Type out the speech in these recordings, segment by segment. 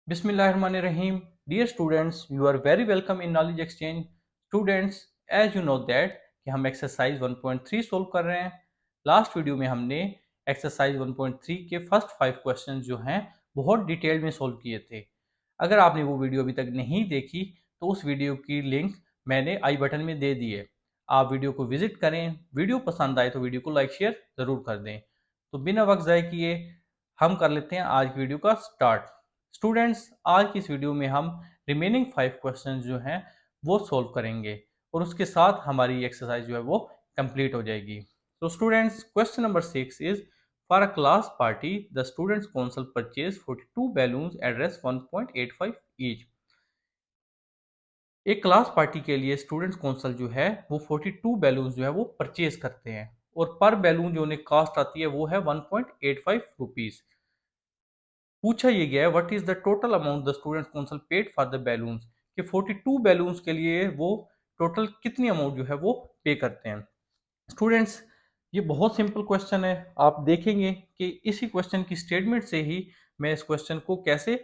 Bismillahirrahmanirrahim. Dear students, you are very welcome in Knowledge Exchange. Students, as you know that कि हम exercise 1.3 solve कर रहे हैं। Last video में हमने एक्सरसाइज 1.3 के फर्स्ट 5 क्वेश्चंस जो हैं बहुत डिटेल में सोल्व किए थे। अगर आपने वो वीडियो अभी तक नहीं देखी तो उस वीडियो की लिंक मैंने आई बटन में दे दी है। आप वीडियो को विजिट करें। वीडियो पसंद आए तो वीडियो को लाइक शेयर ज़रूर कर दें। तो बिना वक्त ज़ाय किए हम कर लेते हैं आज की वीडियो का स्टार्ट। स्टूडेंट्स, आज की इस वीडियो में हम रिमेनिंग 5 क्वेश्चंस जो हैं वो सोल्व करेंगे और उसके साथ हमारी एक्सरसाइज जो है वो कंप्लीट हो जाएगी। तो students, question number 6 is for a class party the students council purchase 42 balloons address 1.85 each. एक क्लास पार्टी के लिए स्टूडेंट्स काउंसिल जो है वो 42 बैलून्स जो है वो परचेज करते हैं और पर बैलून जो उन्हें कॉस्ट आती है वो है 1.85 रुपीज। पूछा ये गया है what is the total amount the student council paid for the balloons, कि 42 बैलून्स के लिए वो टोटल कितनी अमाउंट जो है वो पे करते हैं। स्टूडेंट्स, ये बहुत सिंपल क्वेश्चन है। आप देखेंगे कि इसी क्वेश्चन की स्टेटमेंट से ही मैं इस क्वेश्चन को कैसे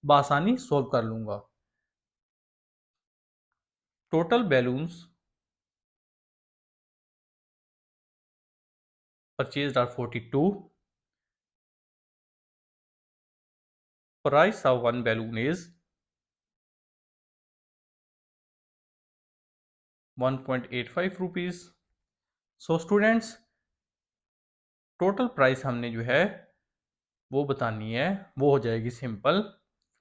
बासानी सोल्व कर लूंगा। Total balloons purchased are 42, price of one balloon is 1.85 rupees। So students, total price हमने जो है वो बतानी है, वो हो जाएगी सिंपल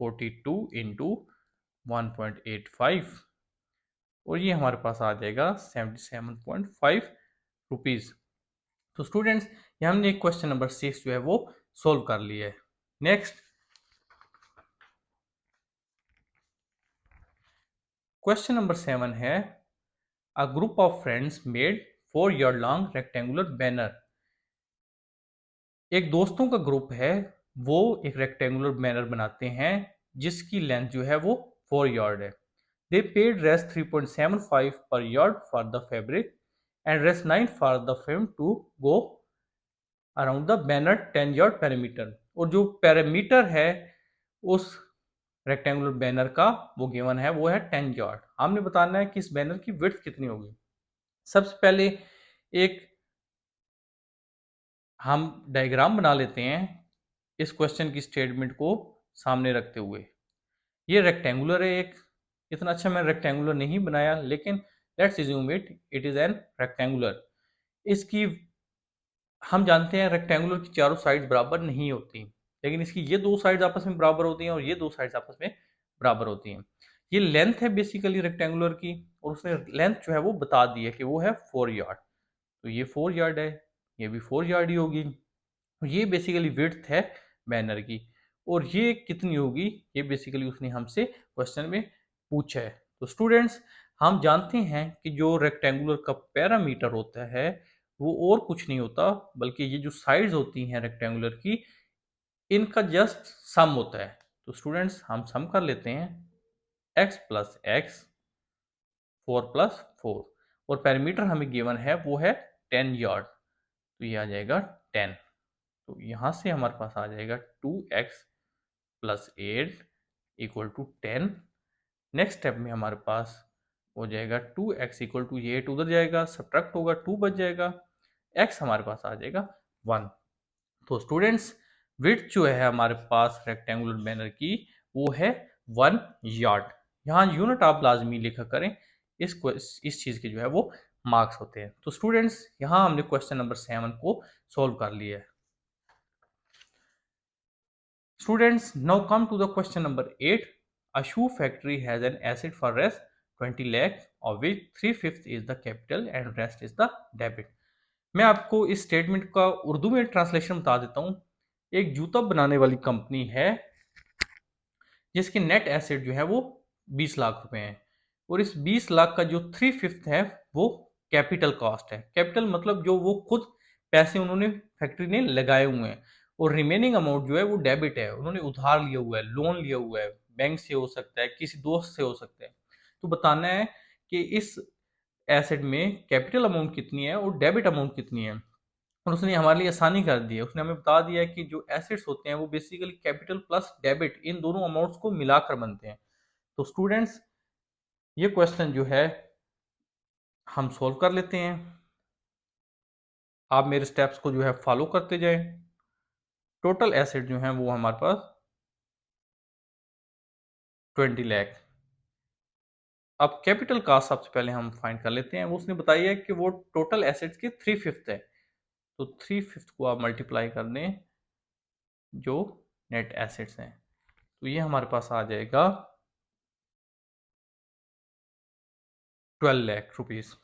42 इंटू 1.85 और ये हमारे पास आ जाएगा 77.5 रुपीज़। तो स्टूडेंट्स, ये हमने क्वेश्चन नंबर 6 जो है वो सोल्व कर लिया है। नेक्स्ट क्वेश्चन नंबर 7 है a group of friends made 4 yard long rectangular banner. एक दोस्तों का ग्रुप है, वो एक रेक्टेंगुलर बैनर बनाते हैं जिसकी लेंथ जो है वो 4 यार्ड है। दे paid Rs 3.75 per yard for the fabric and Rs 9 for the film to go around the banner 10 yard parameter. और जो पैरामीटर है उस रेक्टेंगुलर बैनर का वो गिवन है वो है 10 यार्ड। हमने बताना है कि इस बैनर की विड्थ कितनी होगी। सबसे पहले एक हम डायग्राम बना लेते हैं इस क्वेश्चन की स्टेटमेंट को सामने रखते हुए। ये रेक्टेंगुलर है एक, इतना अच्छा मैंने रेक्टेंगुलर नहीं बनाया लेकिन let's assume it is an rectangular. इसकी हम जानते हैं रेक्टेंगुलर की चारों साइड्स बराबर नहीं होती, लेकिन इसकी ये दो साइड्स आपस में बराबर होती हैं और ये दो साइड्स आपस में बराबर होती हैं। ये लेंथ है बेसिकली रेक्टेंगुलर की और उसने लेंथ जो है वो बता दी है कि वो है 4 यार्ड। तो ये 4 यार्ड है, ये भी 4 यार्ड ही होगी। ये बेसिकली विड्थ है बैनर की और ये कितनी होगी ये बेसिकली उसने हमसे क्वेश्चन में पूछा है। तो स्टूडेंट्स, हम जानते हैं कि जो रेक्टेंगुलर का पैरामीटर होता है वो और कुछ नहीं होता बल्कि ये जो साइड्स होती हैं रेक्टेंगुलर की इनका जस्ट सम होता है। तो स्टूडेंट्स, हम सम कर लेते हैं x प्लस एक्स 4 प्लस 4 और पैरामीटर हमें गिवन है वो है 10 यार्ड। तो ये आ जाएगा 10। तो यहाँ से हमारे पास आ जाएगा 2x plus 8 equal to 10। Next step में हमारे पास हो जाएगा 2x इक्वल टू, ये 8 उधर जाएगा, सब्ट्रैक्ट होगा, 2 बच जाएगा, x हमारे पास आ जाएगा 1। तो स्टूडेंट्स, विड्थ जो है हमारे पास रेक्टेंगुलर बैनर की वो है 1 यार्ड। यहाँ यूनिट आप लाजमी लिखा करें, इस चीज़ के जो है वो मार्क्स होते हैं। तो स्टूडेंट्स, यहाँ हमने क्वेश्चन नंबर 7 को सोल्व कर लिया है। Students, now come to the question number 8. A shoe factory has an asset for rest 20 lakh of which 3/5 is the capital and rest is the debit. मैं आपको इस स्टेटमेंट का उर्दू में ट्रांसलेशन बता देता हूँ। एक जूता बनाने वाली कंपनी है जिसकी नेट एसेट जो है वो 20 लाख रुपए है और इस 20 लाख का जो 3/5 है वो कैपिटल कॉस्ट है। कैपिटल मतलब जो वो खुद पैसे उन्होंने फैक्ट्री ने लगाए हुए हैं और रिमेनिंग अमाउंट जो है वो डेबिट है, उन्होंने उधार लिया हुआ है, लोन लिया हुआ है, बैंक से हो सकता है, किसी दोस्त से हो सकता है। तो बताना है कि इस एसेट में कैपिटल अमाउंट कितनी है और डेबिट अमाउंट कितनी है। और उसने हमारे लिए आसानी कर दी है। उसने हमें बता दिया है कि जो एसेट्स होते हैं वो basically capital plus debit in दोनों अमाउंट्स को मिलाकर बनते हैं। तो स्टूडेंट्स ये क्वेश्चन जो है हम सोल्व कर लेते हैं। आप मेरे स्टेप्स को जो है फॉलो करते जाएं। टोटल एसेट जो है वो हमारे पास 20 लाख। अब कैपिटल कॉस्ट सबसे पहले हम फाइंड कर लेते हैं। वो उसने बताई है कि वो टोटल एसेट्स के 3/5 है। तो 3/5 को आप मल्टीप्लाई कर दें जो नेट एसेट्स हैं, तो ये हमारे पास आ जाएगा 12 लाख रुपीस।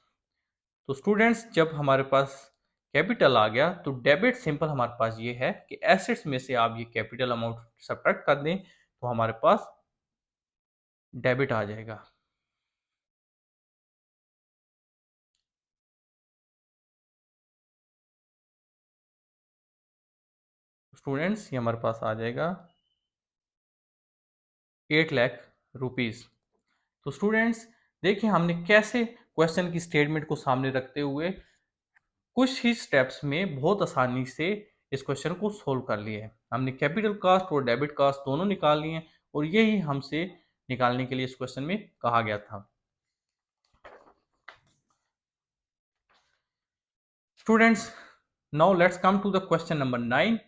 तो स्टूडेंट्स जब हमारे पास कैपिटल आ गया तो डेबिट सिंपल हमारे पास ये है कि एसेट्स में से आप ये कैपिटल अमाउंट सब्ट्रैक्ट कर दें तो हमारे पास डेबिट आ जाएगा। स्टूडेंट्स ये हमारे पास आ जाएगा 8 लाख रुपीस। तो स्टूडेंट्स देखिए हमने कैसे क्वेश्चन की स्टेटमेंट को सामने रखते हुए कुछ ही स्टेप्स में बहुत आसानी से इस क्वेश्चन को सोल्व कर लिया है। हमने कैपिटल कास्ट और डेबिट कास्ट दोनों निकाल लिए हैं और यही हमसे निकालने के लिए इस क्वेश्चन में कहा गया था। Students now let's come to the question number 9।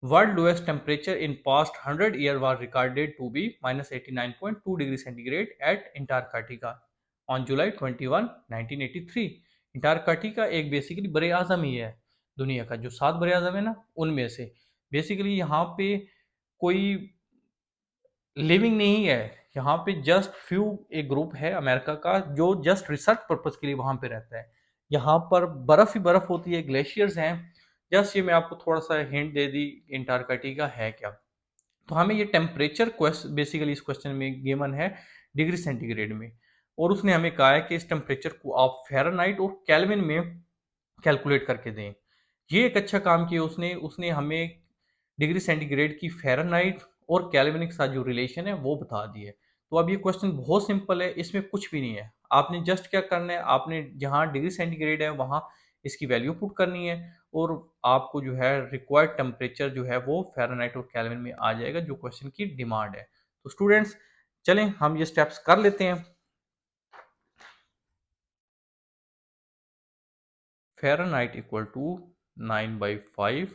World lowest temperature in past 100 year was recorded to be -89.2 degree centigrade at Antarctica on July 21, 1983। Antarctica एक बेसिकली बड़े आज़म ही है दुनिया का, जो 7 बड़े आज़म है ना उनमें से। बेसिकली यहाँ पे कोई लिविंग नहीं है। यहाँ पे जस्ट फ्यू एक ग्रुप है अमेरिका का जो जस्ट रिसर्च पर्पज के लिए वहां पे रहता है। यहाँ पर बर्फ ही बर्फ होती है, ग्लेशियर्स हैं। जस्ट ये मैं आपको थोड़ा सा हिंट दे दी अंटार्कटिका है क्या। तो हमें ये टेम्परेचर क्वेश्चन बेसिकली इस क्वेश्चन में गिवन है डिग्री सेंटीग्रेड में, और उसने हमें कहा है कि इस टेम्परेचर को आप फ़ारेनहाइट और केल्विन में कैलकुलेट करके दें। ये एक अच्छा काम किया उसने उसने हमें डिग्री सेंटीग्रेड की फ़ारेनहाइट और केल्विन के साथ जो रिलेशन है वो बता दी है। तो अब ये क्वेश्चन बहुत सिंपल है, इसमें कुछ भी नहीं है। आपने जस्ट क्या करना है, आपने जहाँ डिग्री सेंटीग्रेड है वहाँ इसकी वैल्यू पुट करनी है और आपको जो है रिक्वायर्ड टेम्परेचर जो है वो फ़ारेनहाइट और केल्विन में आ जाएगा जो क्वेश्चन की डिमांड है। तो स्टूडेंट्स चलें हम ये स्टेप्स कर लेते हैं। फ़ारेनहाइट इक्वल टू 9/5,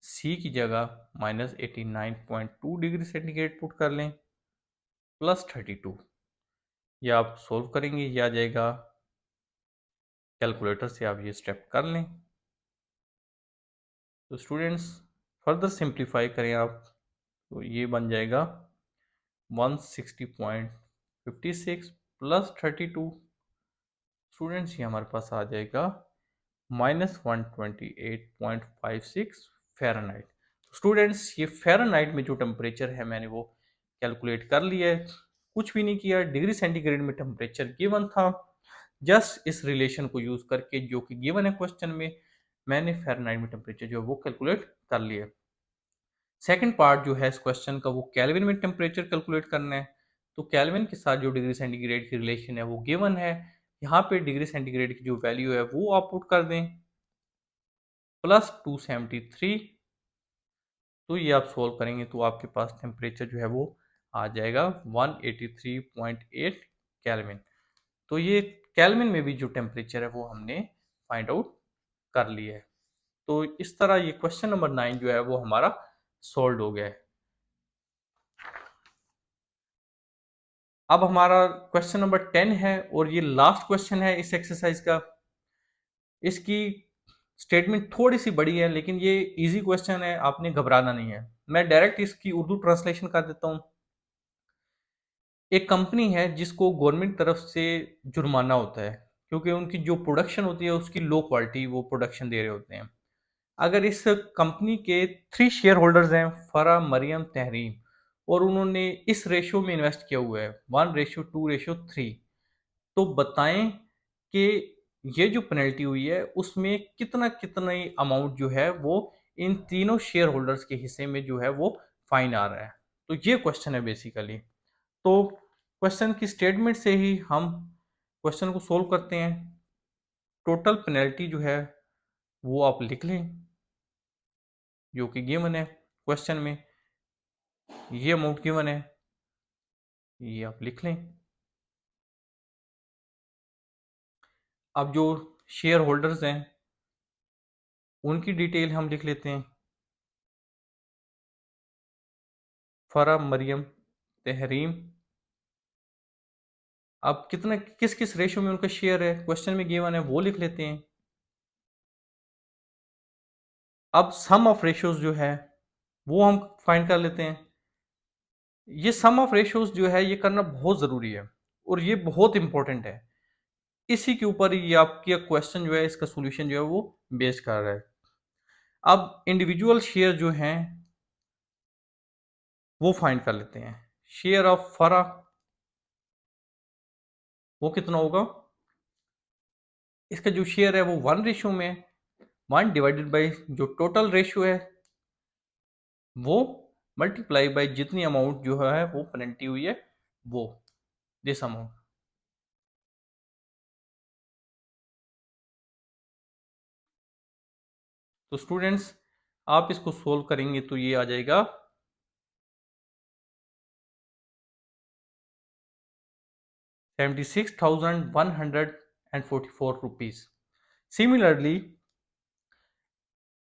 सी की जगह -89.2 डिग्री सेंटीग्रेड पुट कर लें +32। ये आप सोल्व करेंगे, ये आ जाएगा। कैलकुलेटर से आप ये स्टेप कर लें। तो स्टूडेंट्स फर्दर सिंप्लीफाई करें आप तो ये बन जाएगा 160.56 +32। स्टूडेंट्स ये हमारे पास आ जाएगा -128.56 फ़ारेनहाइट। स्टूडेंट्स ये फ़ारेनहाइट में जो टेम्परेचर है मैंने वो कैलकुलेट कर लिया है। कुछ भी नहीं किया, डिग्री सेंटीग्रेड में टेम्परेचर गिवन था। जस्ट इस रिलेशन को यूज करके जो कि गिवन है क्वेश्चन में, मैंने फ़ारेनहाइट में टेम्परेचर जो है वो कैलकुलेट कर लिया। सेकंड पार्ट जो है इस क्वेश्चन का वो केल्विन में टेम्परेचर कैलकुलेट करना है। तो केल्विन के साथ जो डिग्री सेंटीग्रेड की रिलेशन है वो गिवन है। यहाँ पे डिग्री सेंटीग्रेड की जो वैल्यू है वो आप पुट कर दें +273। तो ये आप सोल्व करेंगे तो आपके पास टेम्परेचर जो है वो आ जाएगा 183.8 केल्विन। तो ये केल्विन में भी जो टेम्परेचर है वो हमने फाइंड आउट कर लिया है। तो इस तरह ये क्वेश्चन नंबर 9 जो है वो हमारा सोल्व हो गया है। अब हमारा क्वेश्चन नंबर 10 है और ये लास्ट क्वेश्चन है इस एक्सरसाइज का। इसकी स्टेटमेंट थोड़ी सी बड़ी है लेकिन ये इजी क्वेश्चन है, आपने घबराना नहीं है। मैं डायरेक्ट इसकी उर्दू ट्रांसलेशन कर देता हूँ। एक कंपनी है जिसको गवर्नमेंट तरफ से जुर्माना होता है क्योंकि उनकी जो प्रोडक्शन होती है उसकी लो क्वालिटी वो प्रोडक्शन दे रहे होते हैं। अगर इस कंपनी के 3 शेयर होल्डर्स हैं, फरा, मरियम, तहरीम, और उन्होंने इस रेशियो में इन्वेस्ट किया हुआ है 1:2:3, तो बताएं कि ये जो पेनल्टी हुई है उसमें कितना कितना अमाउंट जो है वो इन तीनों शेयर होल्डर्स के हिस्से में जो है वो फाइन आ रहा है। तो ये क्वेश्चन है बेसिकली। तो क्वेश्चन की स्टेटमेंट से ही हम क्वेश्चन को सोल्व करते हैं। टोटल पेनल्टी जो है वो आप लिख लें, जो कि गिवन है क्वेश्चन में, ये अमाउंट गिवन है, ये आप लिख लें। अब जो शेयर होल्डर्स हैं उनकी डिटेल हम लिख लेते हैं। फरा, मरियम, तहरीम। अब कितना किस किस रेशो में उनका शेयर है क्वेश्चन में गिवन है वो लिख लेते हैं। अब सम ऑफ रेशियोज जो है वो हम फाइंड कर लेते हैं। ये सम ऑफ रेशियोज जो है ये करना बहुत ज़रूरी है और ये बहुत इंपॉर्टेंट है। इसी के ऊपर ये आपकी क्वेश्चन जो है इसका सॉल्यूशन जो है वो बेस कर रहा है। अब इंडिविजुअल शेयर जो हैं वो फाइंड कर लेते हैं। शेयर ऑफ फरा वो कितना होगा, इसका जो शेयर है वो 1 रेशियो में है। 1 डिवाइडेड बाई जो टोटल रेशियो है वो मल्टीप्लाई बाई जितनी अमाउंट जो है वो पेनल्टी हुई है वो, दिस अमाउंट। तो स्टूडेंट्स आप इसको सोल्व करेंगे तो ये आ जाएगा 76,144 रुपीज। सिमिलरली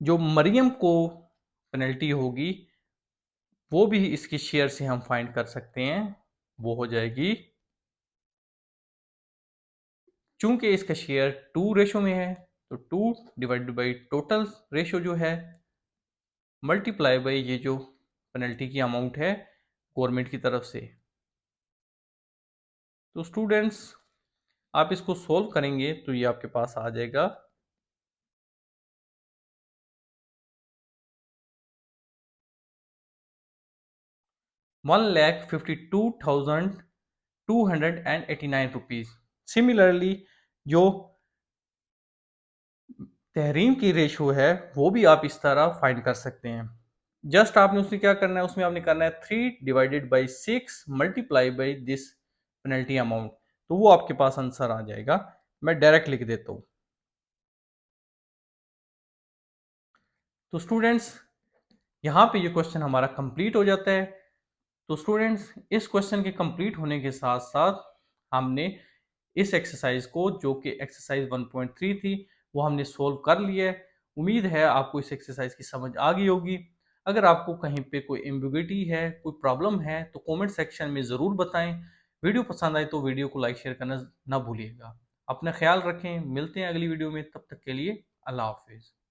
जो मरियम को पेनल्टी होगी वो भी इसके शेयर से हम फाइंड कर सकते हैं। वो हो जाएगी, चूंकि इसका शेयर 2 रेशो में है तो 2 डिवाइडेड बाई टोटल रेशो जो है मल्टीप्लाई बाई ये जो पेनल्टी की अमाउंट है गवर्नमेंट की तरफ से। तो स्टूडेंट्स आप इसको सोल्व करेंगे तो ये आपके पास आ जाएगा 1,52,289 रुपीज। सिमिलरली जो तहरीम की रेशो है वो भी आप इस तरह फाइंड कर सकते हैं। जस्ट आपने उसमें क्या करना है, उसमें आपने करना है 3 divided by 6 multiply by this penalty amount, तो वो आपके पास आंसर आ जाएगा। मैं डायरेक्ट लिख देता हूँ। तो स्टूडेंट्स यहाँ पे ये क्वेश्चन हमारा कंप्लीट हो जाता है। तो स्टूडेंट्स इस क्वेश्चन के कंप्लीट होने के साथ साथ हमने इस एक्सरसाइज को, जो कि एक्सरसाइज 1.3 थी, वो हमने सोल्व कर लिया है। उम्मीद है आपको इस एक्सरसाइज की समझ आ गई होगी। अगर आपको कहीं पे कोई एम्बिग्युइटी है, कोई प्रॉब्लम है तो कमेंट सेक्शन में ज़रूर बताएं। वीडियो पसंद आए तो वीडियो को लाइक शेयर करना ना भूलिएगा। अपना ख्याल रखें, मिलते हैं अगली वीडियो में, तब तक के लिए अल्लाह हाफिज़।